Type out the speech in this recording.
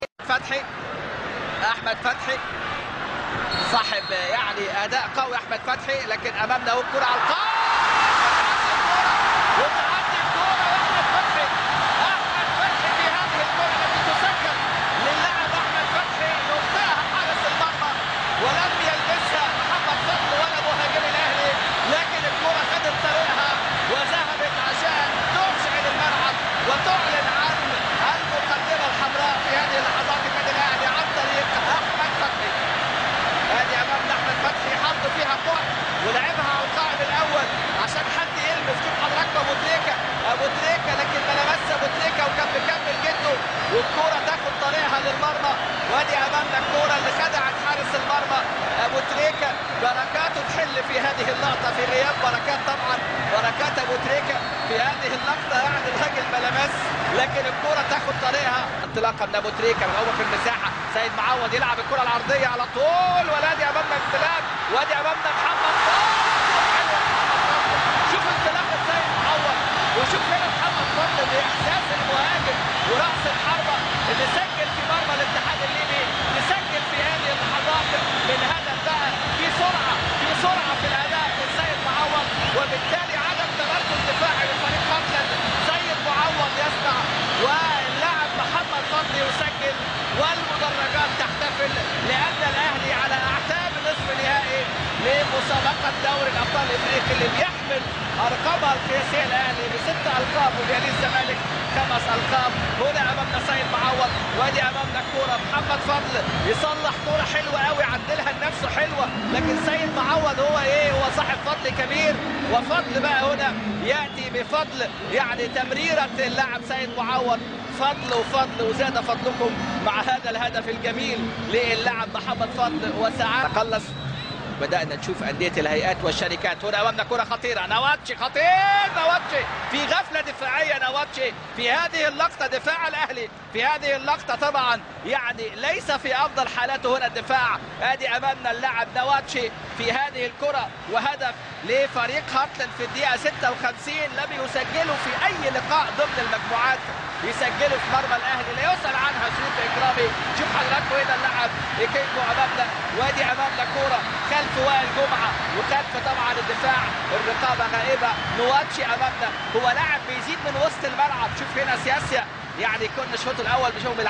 فتحي، احمد فتحي صاحب يعني اداء قوي احمد فتحي، لكن امامنا اهو الكره على القائم وتعدي الكره واحمد فتحي. احمد فتحي في هذه الكره التي تسجل للاعب احمد فتحي يخطئها حارس المرمى ولم يلبسها محمد فضل ولا مهاجم الاهلي، لكن الكره خدت طريقها وذهبت عشان تشعل الملعب وتعلن عن المقدمه الحمراء في هذه اللحظات النادي الاهلي عن طريق احمد فتحي. ادي امامنا احمد فتحي حط فيها كره ولعبها على القائم الاول عشان حد يلمس. شوف حضرتك ابو تريكه لكن ما لمسها ابو تريكه وكان مكمل جده والكره تاخد طريقها للمرمى. وادي امامنا الكره اللي خدعت حارس المرمى ابو تريكه، بركاته تحل في هذه اللقطه في غياب بركات. طبعا بركات ابو تريكه في هذه اللقطه يعني الراجل ما لمس، لكن الكره تاخد طريقها انطلاقا من ابو تريكه من هو في المساحه. سيد معوض يلعب الكره العرضيه على طول، وادي امامنا استلام، وادي امامنا محمد فضل. شوف انطلاقه سيد معوض، وشوف هنا محمد فضل باحساس المهاجم وراس الحربه اللي سجل في مرمى الاتحاد الليبي، يسجل في هذه اللحظات من هدف بقى في سرعه في الاداء من سيد معوض، وبالتالي عدم تمركز دفاعي من فريق فضل. سيد معوض يصنع واللاعب محمد فضل يسجل، والمدرجات تحتفل لان الاهلي على اعتاب نصف نهائي لمسابقه دوري الابطال الافريقي اللي بيحمل ارقامها القياسيه الاهلي ب6 القاب وبيليه الزمالك 5 القاب. هنا امامنا سيد معوض، وادي امامنا الكوره محمد فضل يصلح كوره حلوه قوي عدلها لنفسه حلوه، لكن سيد معوض هو صاحب فضل كبير، وفضل بقى هنا ياتي بفضل يعني تمريره اللاعب سيد معوض. فضل وفضل وزاد فضلكم مع هذا الهدف الجميل للاعب محمد فضل. وساعات تقلص بدأنا نشوف أندية الهيئات والشركات. هنا أمامنا كرة خطيرة، نواتشي خطير، نواتشي في غفلة دفاعية، نواتشي في هذه اللقطة دفاع الأهلي في هذه اللقطة طبعا يعني ليس في أفضل حالاته هنا الدفاع. أدي أمامنا اللاعب نواتشي في هذه الكرة، وهدف لفريق هارتلاند في الدقيقة 56. لم يسجلوا في أي لقاء ضمن المجموعات، يسجلوا في مرمى الأهلي لا يسأل عنها شريف إكرامي. شوف حضراتكم هنا اللاعب إيكيكو أمامنا، وادي أمامنا كرة خلف وائل جمعة وخلف طبعا الدفاع الرقابة غائبة. نواتشي أمامنا هو لاعب بيزيد من وسط الملعب. شوف هنا سياسيا يعني كنا الشوط الأول بنشوف